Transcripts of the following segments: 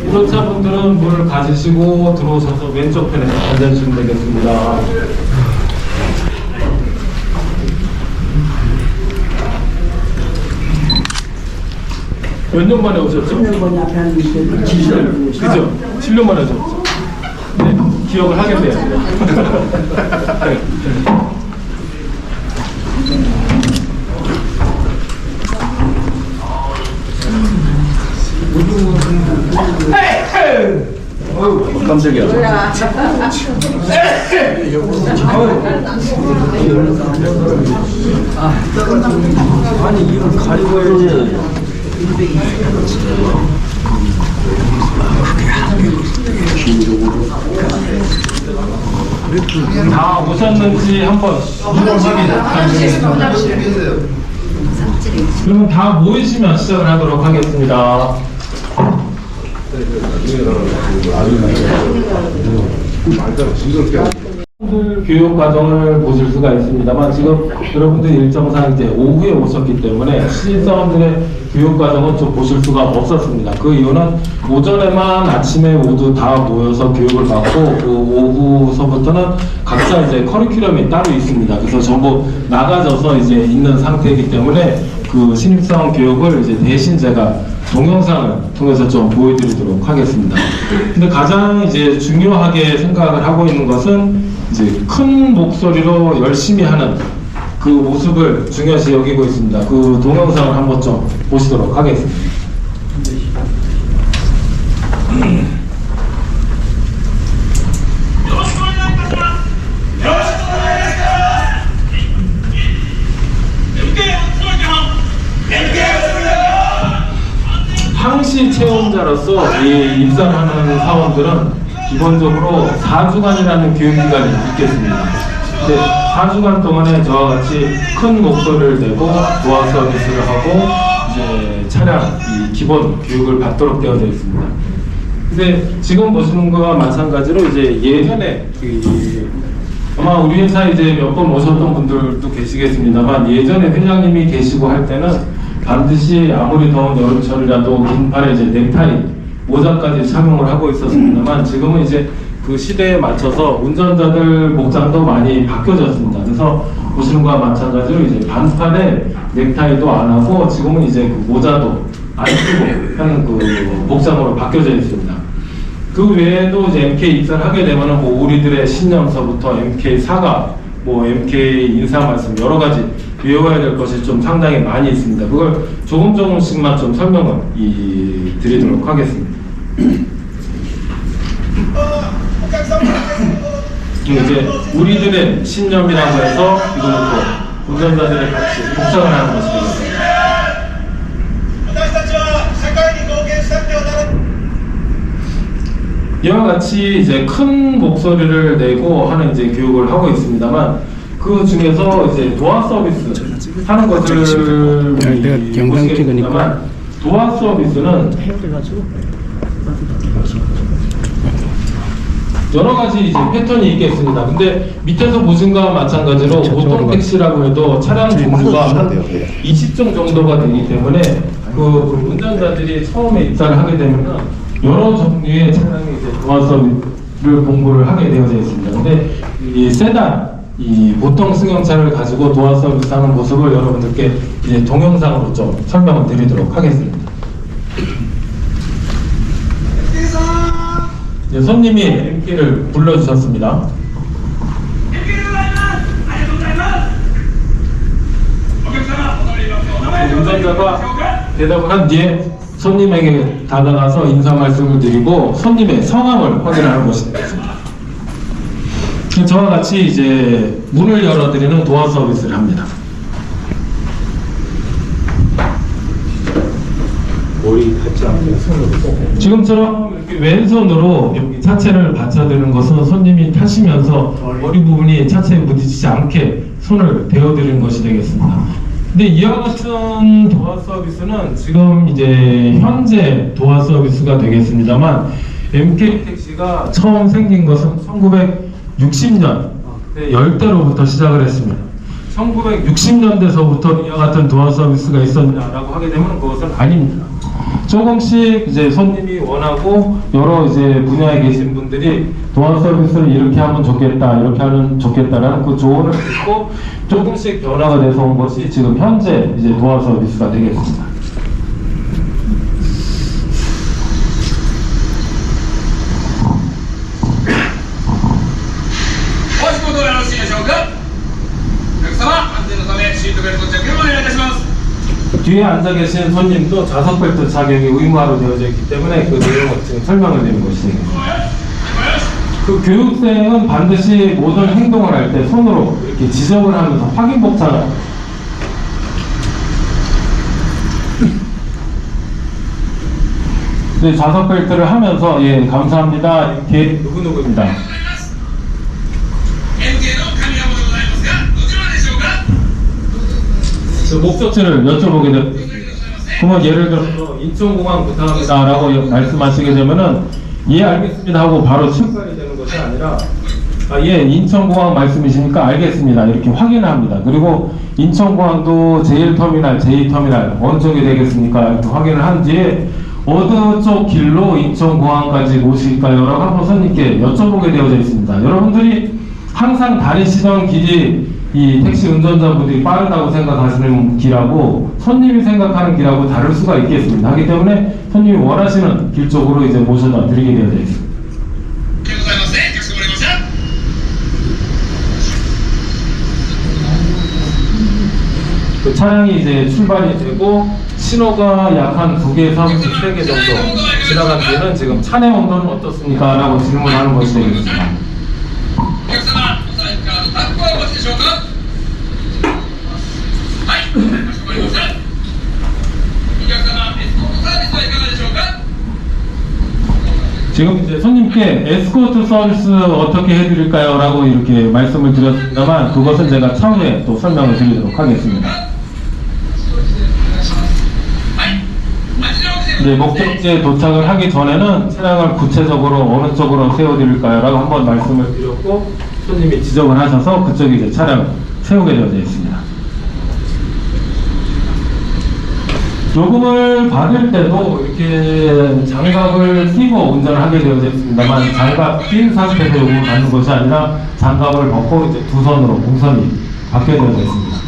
운전자분들은 물을 가지시고 들어오셔서 왼쪽 편에 앉아주시면 되겠습니다. 몇 년 만에 오셨죠? 10년 만에 앞에 앉으시는 그죠? 7년 만에 오셨죠? 네, 기억을 하겠네요. 네. 깜짝이야. 아니 이걸 가리고 해야지. 다 오셨는지 한번 그러면 다 모이시면 시작을 하도록 하겠습니다. 교육 과정을 보실 수가 있습니다만 지금 여러분들 일정상 이제 오후에 오셨기 때문에 신입사원들의 교육 과정은 좀 보실 수가 없었습니다. 그 이유는 오전에만 아침에 모두 다 모여서 교육을 받고 그 오후서부터는 각자 이제 커리큘럼이 따로 있습니다. 그래서 전부 나가져서 이제 있는 상태이기 때문에 그 신입사원 교육을 이제 대신 제가 동영상을 통해서 좀 보여드리도록 하겠습니다. 근데 가장 이제 중요하게 생각을 하고 있는 것은 이제 큰 목소리로 열심히 하는 그 모습을 중요시 여기고 있습니다. 그 동영상을 한번 좀 보시도록 하겠습니다. 항시 체험자로서 이 입사를 하는 사원들은 기본적으로 4주간이라는 교육기간이 있겠습니다. 근데 4주간 동안에 저와 같이 큰 목소리를 내고 도화 서비스를 하고 이제 차량 이 기본 교육을 받도록 되어 있습니다. 근데 지금 보시는 것과 마찬가지로 이제 예전에 아마 우리 회사에 이제 몇 번 오셨던 분들도 계시겠습니다만 예전에 회장님이 계시고 할 때는 반드시 아무리 더운 여름철이라도 긴팔에 이제 넥타이, 모자까지 착용을 하고 있었습니다만 지금은 이제 그 시대에 맞춰서 운전자들 목장도 많이 바뀌어졌습니다. 그래서 보시는 것과 마찬가지로 이제 반팔에 넥타이도 안 하고 지금은 이제 그 모자도 안 쓰고 하는 그 목장으로 바뀌어져 있습니다. 그 외에도 이제 MK 입사를 하게 되면은 뭐 우리들의 신념서부터 MK 사과, 뭐 MK 인사 말씀 여러 가지 외워야 될 것이 좀 상당히 많이 있습니다. 그걸 조금씩만 좀 설명을 드리도록 하겠습니다. 이제 우리들의 신념이라고 해서 이거는 또 운전자들의 같이 복장을 하는 것이 되겠습니다. 이와 같이 이제 큰 목소리를 내고 하는 이제 교육을 하고 있습니다만 그 중에서 이제 도화 서비스 하는 것들을 내가 영상 찍으니까 도화 서비스는 여러 가지 이제 패턴이 있겠습니다. 근데 밑에서 보신 것과 마찬가지로 보통 택시라고 해도 차량 종류가 한 20종 정도가 되기 때문에 그 운전자들이 처음에 입사를 하게 되면 여러 종류의 차량이 이제 도화 서비스를 공부를 하게 되어져 있습니다. 근데 이 세단, 이 보통 승용차를 가지고 도화 서비스 하는 모습을 여러분들께 이제 동영상으로 좀 설명을 드리도록 하겠습니다. 네, 손님이 MK를 불러주셨습니다. 운전자가 대답을 한 뒤에 손님에게 다가가서 인사 말씀을 드리고 손님의 성함을 확인하는 것이 되겠습니다. 저와 같이 이제 문을 열어드리는 도화 서비스를 합니다. 지금처럼 이렇게 왼손으로 여기 차체를 받쳐드리는 것은 손님이 타시면서 머리 부분이 차체에 부딪히지 않게 손을 대어드리는 것이 되겠습니다. 근데 이와 같은 도화 서비스는 지금 이제 현재 도화 서비스가 되겠습니다만 MK 택시가 처음 생긴 것은 1960년 열대로부터 시작을 했습니다. 1960년대서부터 이와 같은 도어 서비스가 있었냐라고 하게 되면 그것은 아닙니다. 조금씩 이제 손님이 원하고 여러 이제 분야에 계신 분들이 도어 서비스를 이렇게 하면 좋겠다, 이렇게 하면 좋겠다라는 그 조언을 듣고 조금씩 변화가 돼서 온 것이 지금 현재 이제 도어 서비스가 되겠습니다. 뒤에 앉아 계신 손님도 좌석 벨트 착용이 의무화로 되어져 있기 때문에 그 내용을 지금 설명을 드린 것입니다. 그 교육생은 반드시 모든 행동을 할 때 손으로 이렇게 지적을 하면서 확인 복사를 네, 좌석 벨트를 하면서 예 감사합니다 이렇게 누구누구입니다. 그 목적지를 여쭤보게 됩니다. 그러면 예를 들어서 인천공항 부탁합니다 라고 말씀하시게 되면은 예 알겠습니다 하고 바로 출발이 되는 것이 아니라 예 인천공항 말씀이시니까 알겠습니다 이렇게 확인을 합니다. 그리고 인천공항도 제1터미널, 제2터미널 어느 쪽이 되겠습니까 이렇게 확인을 한 뒤에 어느 쪽 길로 인천공항까지 모실까요? 라고 한번 손님께 여쭤보게 되어져 있습니다. 여러분들이 항상 다니시던 길이 이 택시 운전자분들이 빠르다고 생각하시는 길하고 손님이 생각하는 길하고 다를 수가 있겠습니다. 하기 때문에 손님이 원하시는 길 쪽으로 이제 모셔다 드리게 되어져 있습니다. 그 차량이 이제 출발이 되고 신호가 약 한 2개에서 3개 정도 지나간 뒤에는 지금 차내 온도는 어떻습니까? 라고 질문하는 것이 되겠습니다. 지금 이제 손님께 에스코트 서비스 어떻게 해드릴까요? 라고 이렇게 말씀을 드렸습니다만 그것은 제가 차후에 또 설명을 드리도록 하겠습니다. 네, 목적지에 도착을 하기 전에는 차량을 구체적으로 어느 쪽으로 세워드릴까요? 라고 한번 말씀을 드렸고 손님이 지적을 하셔서 그쪽에 이제 차량을 세우게 되어져 있습니다. 요금을 받을 때도 이렇게 장갑을 끼고 운전을 하게 되어져 있습니다만 장갑 낀 상태에서 요금을 받는 것이 아니라 장갑을 벗고 이제 두 손으로 공선이 받게 되어져 있습니다.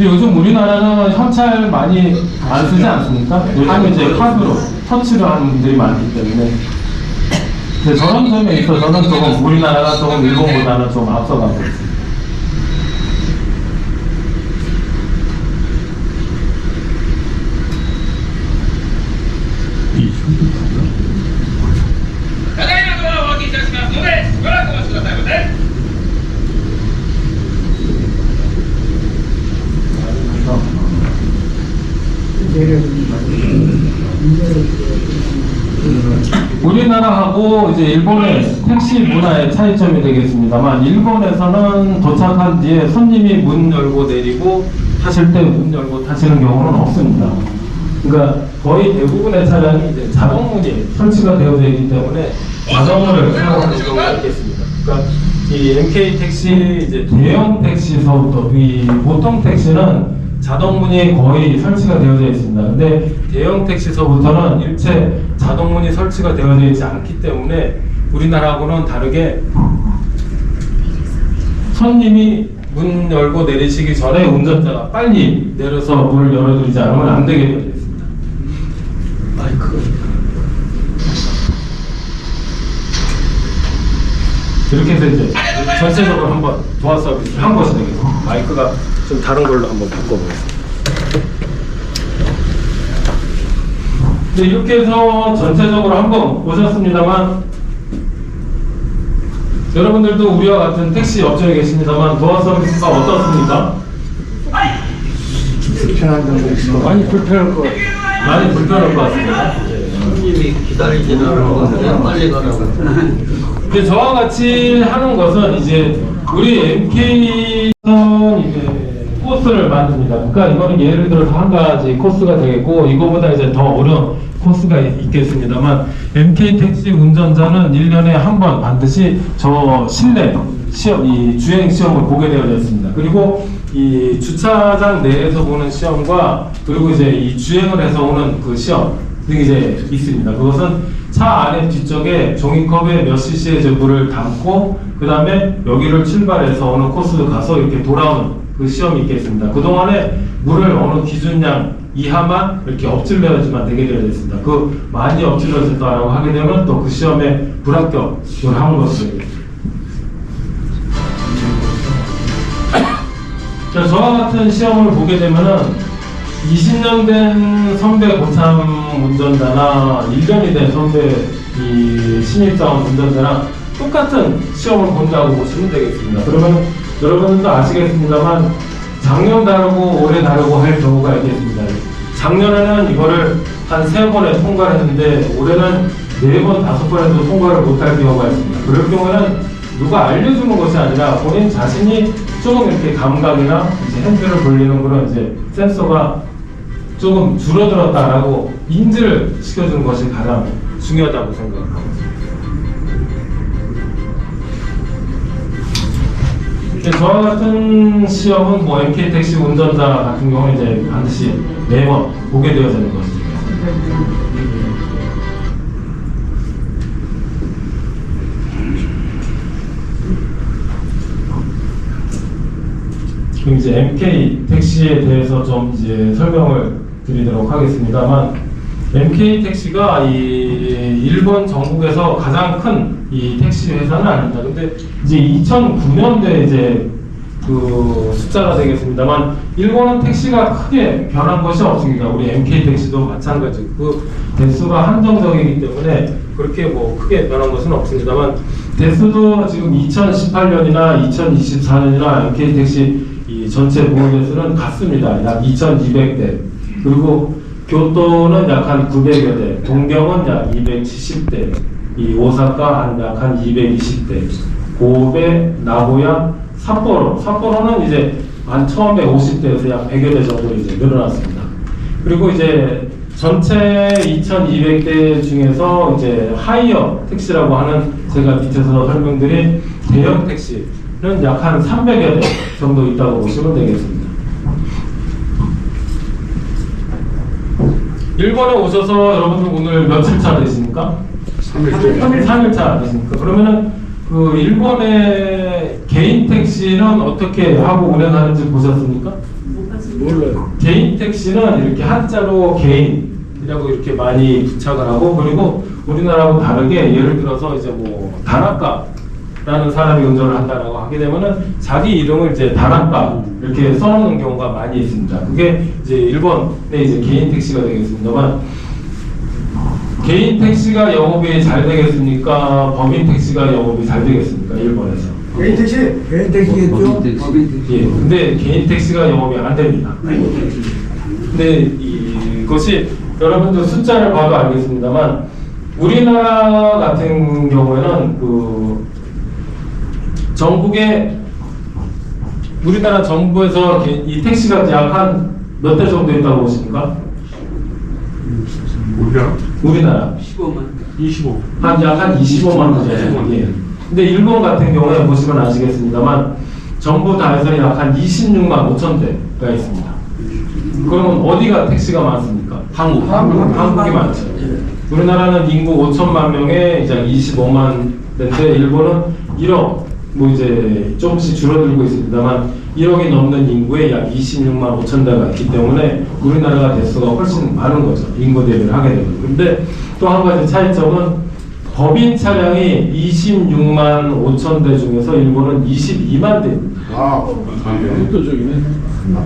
요즘 우리나라는 현찰 많이 안 쓰지 않습니까? 요즘 이제 카드로 터치를 하는 분들이 많기 때문에 근데 저런 점에 있어서는 조금 우리나라가 조금 일본보다는 좀 앞서가고 있습니다. 우리나라하고 이제 일본의 택시 문화의 차이점이 되겠습니다만 일본에서는 도착한 뒤에 손님이 문 열고 내리고 타실 때 문 열고 타시는 경우는 없습니다. 그러니까 거의 대부분의 차량이 이제 자동문이 설치가 되어져 있기 때문에 자동문을 사용하는 경우가 있겠습니다. 그러니까 이 MK 택시 이제 대형 택시서부터 이 보통 택시는 자동문이 거의 설치가 되어져 있습니다. 근데 대형 택시서부터는 일체 자동문이 설치가 되어져 있지 않기 때문에 우리나라하고는 다르게 손님이 문 열고 내리시기 전에 운전자가 빨리 내려서 문을 열어드리지 않으면 안 되게 되어져 있습니다. 이렇게 해서 이제 전체적으로 한번 도어 서비스 한 것이 되겠습니다. 마이크가 좀 다른 걸로 한번 바꿔보겠습니다. 네, 이렇게 해서 전체적으로 한번 보셨습니다만 여러분들도 우리와 같은 택시 업종에 계십니다만 도어 서비스가 어떻습니까? 불편한 점도 있어. 많이 불편할 것 같아요. 많이 불편할 것 같습니다. 손님이 기다리지는 않고 그냥 빨리 가라고. 근데 저와 같이 하는 것은 이제 우리 MK는 이제 코스를 만듭니다. 그러니까 이거는 예를 들어서 한 가지 코스가 되겠고 이거보다 이제 더 어려운 코스가 있겠습니다만 MK 택시 운전자는 1년에 한 번 반드시 저 실내 이 주행 시험을 보게 되어졌습니다. 그리고 이 주차장 내에서 보는 시험과 그리고 이제 이 주행을 해서 오는 그 시험 등이 이제 있습니다. 그것은 차 안에 뒤쪽에 종이컵에 몇 cc의 이제 물을 담고 그 다음에 여기를 출발해서 어느 코스로 가서 이렇게 돌아오는 그 시험이 있겠습니다. 그동안에 물을 어느 기준량 이하만 이렇게 엎질러야지만 되게 되어 있습니다. 그 많이 엎질러졌다라고 하게 되면 또 그 시험에 불합격을 한 것으로 자, 저와 같은 시험을 보게 되면은 20년 된 선배 고참 운전자나 1년이 된 선배 신입사원 운전자랑 똑같은 시험을 본다고 보시면 되겠습니다. 그러면 여러분들도 아시겠습니다만 작년 다르고 올해 다르고 할 경우가 있겠습니다. 작년에는 이거를 한 3번에 통과를 했는데 올해는 4번, 5번에도 통과를 못할 경우가 있습니다. 그럴 경우에는 누가 알려주는 것이 아니라 본인 자신이 조금 이렇게 감각이나 이제 핸들을 돌리는 그런 이제 센서가 조금 줄어들었다라고 인지를 시켜주는 것이 가장 중요하다고 생각합니다. 저와 같은 시험은 뭐 MK택시 운전자 같은 경우는 이제 반드시 매번 보게 되어지는 것입니다. 그럼 이제 MK택시에 대해서 좀 이제 설명을 드리도록 하겠습니다만, MK택시가 이 일본 전국에서 가장 큰 이 택시 회사는 아닙니다. 근데 이제 2009년도에 이제 그 숫자가 되겠습니다만, 일본은 택시가 크게 변한 것이 없습니다. 우리 MK택시도 마찬가지고 그 대수가 한정적이기 때문에 그렇게 뭐 크게 변한 것은 없습니다만, 대수도 지금 2018년이나 2024년이나 MK택시 이 전체 보호 대수는 같습니다. 약 2,200대. 그리고 교토는 약 한 900여 대, 동경은 약 270대, 이 오사카 약 한 220대, 고베, 나고야, 삿포로는 이제 한 1,150대에서 약 100여 대 정도 이제 늘어났습니다. 그리고 이제 전체 2,200대 중에서 이제 하이어 택시라고 하는 제가 밑에서 설명드린 대형 택시는 약 한 300여 대 정도 있다고 보시면 되겠습니다. 일본에 오셔서 여러분들 오늘 며칠차 되십니까? 3일차 되십니까? 그러면은 그 일본의 개인 택시는 어떻게 하고 운행하는지 보셨습니까? 몰라요. 개인 택시는 이렇게 한자로 개인이라고 이렇게 많이 부착을 하고, 그리고 우리나라하고 다르게 예를 들어서 이제 뭐 다나카라는 사람이 운전을 한다라고 하게 되면은 자기 이름을 이제 다나카 이렇게 써놓는 경우가 많이 있습니다. 그게 이제 일본의 이제 개인 택시가 되겠습니다만, 개인 택시가 영업이 잘 되겠습니까? 법인 택시가 영업이 잘 되겠습니까? 일본에서. 개인 택시겠죠? 예, 근데 개인 택시가 영업이 안 됩니다. 근데 이것이 여러분들 숫자를 봐도 알겠습니다만, 우리나라 같은 경우에는 그 전국에 우리나라 정부에서 이 택시가 약 한 몇 대 정도 있다고 보십니까? 우리나라 25. 약 한 25만 대 정도. 예. 근데 일본 같은 경우에 보시면 아시겠습니다만 전부 다 해서 약 한 26만 5천 대가 있습니다. 그러면 어디가 택시가 많습니까? 한국이 많죠. 우리나라는 인구 5천만 명에 이제 25만 대인데 일본은 1억 뭐 이제 조금씩 줄어들고 있습니다만 1억이 넘는 인구에 약 26만 5천 대가 있기 때문에 우리나라가 대수가 훨씬 많은 거죠. 인구 대비를 하게 되면. 근데 또 한 가지 차이점은 법인 차량이 26만 5천 대 중에서 일본은 22만 대입니다. 압도적이네.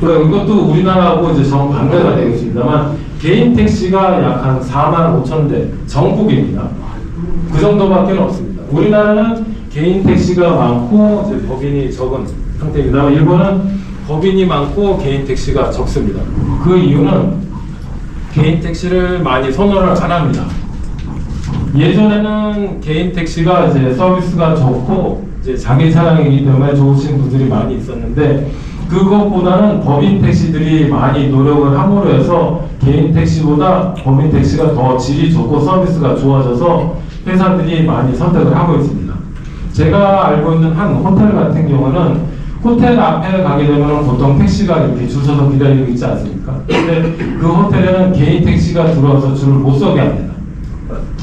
이것도 우리나라하고 이제 정반대가 되겠습니다만 개인 택시가 약 한 4만 5천 대 전국입니다. 그 정도밖에 없습니다. 우리나라는 개인 택시가 많고 이제 법인이 적은 상태입니다. 일본은 법인이 많고 개인 택시가 적습니다. 그 이유는 개인 택시를 많이 선호를 안 합니다. 예전에는 개인 택시가 이제 서비스가 좋고 이제 자기 차량이기 때문에 좋으신 분들이 많이 있었는데, 그것보다는 법인 택시들이 많이 노력을 함으로 해서 개인 택시보다 법인 택시가 더 질이 좋고 서비스가 좋아져서 회사들이 많이 선택을 하고 있습니다. 제가 알고 있는 한 호텔 같은 경우는 호텔 앞에 가게 되면 보통 택시가 이렇게 줄 서서 기다리고 있지 않습니까? 근데 그 호텔에는 개인 택시가 들어와서 줄을 못 서게 합니다.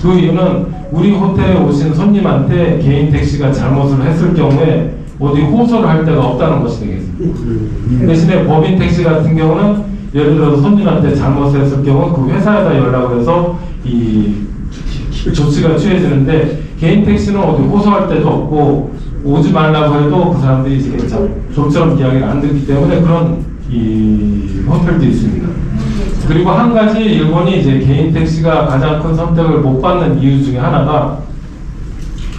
그 이유는 우리 호텔에 오신 손님한테 개인 택시가 잘못을 했을 경우에 어디 호소를 할 데가 없다는 것이 되겠습니다. 대신에 법인 택시 같은 경우는 예를 들어서 손님한테 잘못했을 경우 그 회사에다 연락을 해서 이 조치가 취해지는데 개인 택시는 어디 호소할 데도 없고 오지 말라고 해도 그 사람들이 이제 좀처럼 이야기를 안 듣기 때문에 그런 이 호텔도 있습니다. 그리고 한 가지 일본이 이제 개인 택시가 가장 큰 선택을 못 받는 이유 중에 하나가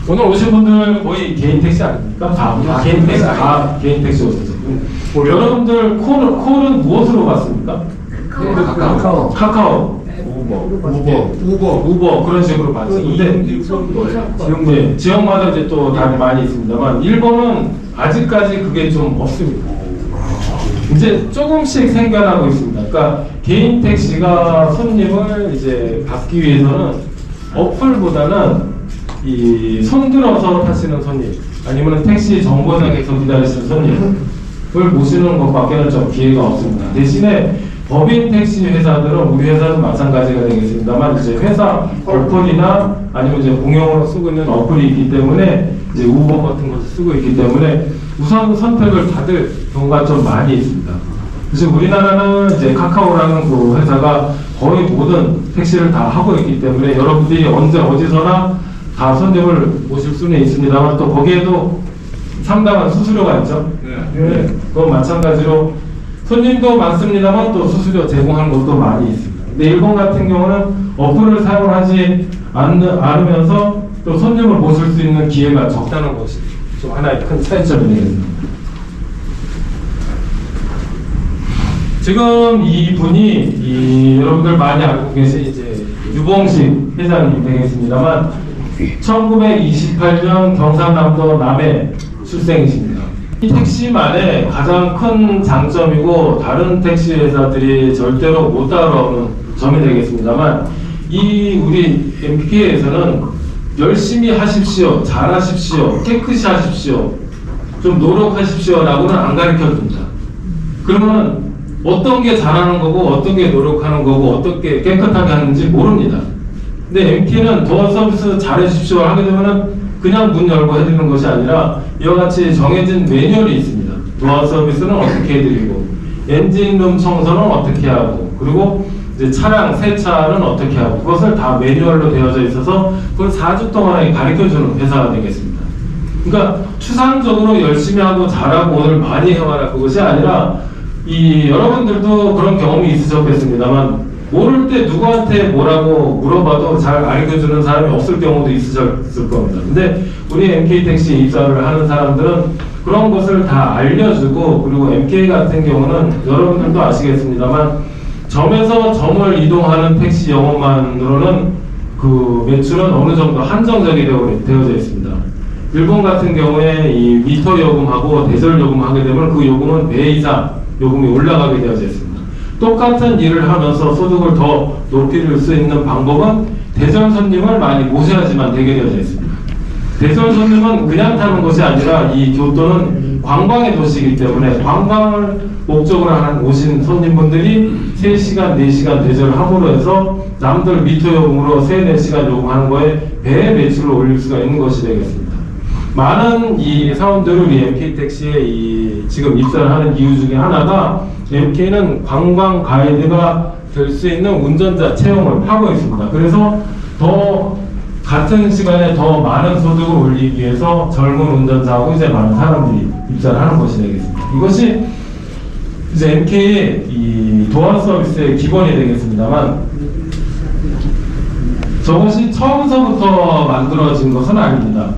오늘 오신 분들 거의 개인 택시 아닙니까? 개인 택시, 개인 택시 오셨죠. 여러분들 콜은 무엇으로 받습니까? 카카오. 우버 그런 식으로 받죠. 근데 지역마다 이제 또 다른 많이 있습니다만 일본은 아직까지 그게 좀 없습니다. 이제 조금씩 생겨나고 있습니다. 그러니까 개인 택시가 손님을 이제 받기 위해서는 어플보다는 이 손들어서 타시는 손님 아니면 택시 정거장에서 기다리시는 손님을 모시는 것밖에는 좀 기회가 없습니다. 대신에 법인 택시 회사들은 우리 회사도 마찬가지가 되겠습니다만 이제 회사 어플이나 아니면 이제 공용으로 쓰고 있는 어플이 있기 때문에 이제 우버 같은 것을 쓰고 있기 때문에 우선 선택을 받을 경우가 좀 많이 있습니다. 그래서 우리나라는 이제 카카오라는 그 회사가 거의 모든 택시를 다 하고 있기 때문에 여러분들이 언제 어디서나 다 손님을 모실 수는 있습니다만 또 거기에도 상당한 수수료가 있죠. 네. 그건 마찬가지로 손님도 많습니다만 또 수수료 제공하는 것도 많이 있습니다. 근데 일본 같은 경우는 어플을 사용하지 않으면서 또 손님을 모실 수 있는 기회가 적다는 것이 좀 하나의 큰 차이점이 되겠습니다. 지금 이분이 여러분들 많이 알고 계신 이제 유봉식 회장님 되겠습니다만 1928년 경상남도 남해 출생이십니다. 이 택시만의 가장 큰 장점이고 다른 택시 회사들이 절대로 못 따라오는 점이 되겠습니다만 이 우리 MK에서는 열심히 하십시오, 잘하십시오, 깨끗이 하십시오, 좀 노력하십시오 라고는 안 가르쳐 줍니다. 그러면 어떤 게 잘하는 거고 어떤 게 노력하는 거고 어떻게 깨끗하게 하는지 모릅니다. 근데 MT는 도어 서비스 잘해주십시오 하게 되면은 그냥 문 열고 해드리는 것이 아니라 이와 같이 정해진 매뉴얼이 있습니다. 도어 서비스는 어떻게 해드리고 엔진룸 청소는 어떻게 하고 그리고 이제 차량 세차는 어떻게 하고 그것을 다 매뉴얼로 되어져 있어서 그걸 4주 동안에 가르쳐주는 회사가 되겠습니다. 그러니까 추상적으로 열심히 하고 잘하고 오늘 많이 해와라 그것이 아니라 여러분들도 그런 경험이 있으셨겠습니다만 모를 때 누구한테 뭐라고 물어봐도 잘 알려주는 사람이 없을 경우도 있으셨을 겁니다. 근데 우리 MK택시 입사를 하는 사람들은 그런 것을 다 알려주고 그리고 MK 같은 경우는 여러분들도 아시겠습니다만 점에서 점을 이동하는 택시 영업만으로는 그 매출은 어느 정도 한정적이 되어져 있습니다. 일본 같은 경우에 이 미터 요금하고 대절 요금 하게 되면 그 요금은 배 이상 요금이 올라가게 되어져 있습니다. 똑같은 일을 하면서 소득을 더 높일 수 있는 방법은 대절 손님을 많이 모셔야지만 되게 되어져 있습니다. 대절 손님은 그냥 타는 것이 아니라 이 교토는 관광의 도시이기 때문에 관광을 목적으로 오신 손님분들이 3시간, 4시간 대절을 함으로 해서 남들 미터 요금으로 3, 4시간 요금하는 거에 배의 매출을 올릴 수가 있는 것이 되겠습니다. 많은 이 사원들을 우리 MK택시에 지금 입사를 하는 이유 중에 하나가 MK는 관광 가이드가 될 수 있는 운전자 채용을 하고 있습니다. 그래서 더 같은 시간에 더 많은 소득을 올리기 위해서 젊은 운전자하고 이제 많은 사람들이 입사를 하는 것이 되겠습니다. 이것이 이제 MK의 이 도안 서비스의 기본이 되겠습니다만 저것이 처음서부터 만들어진 것은 아닙니다.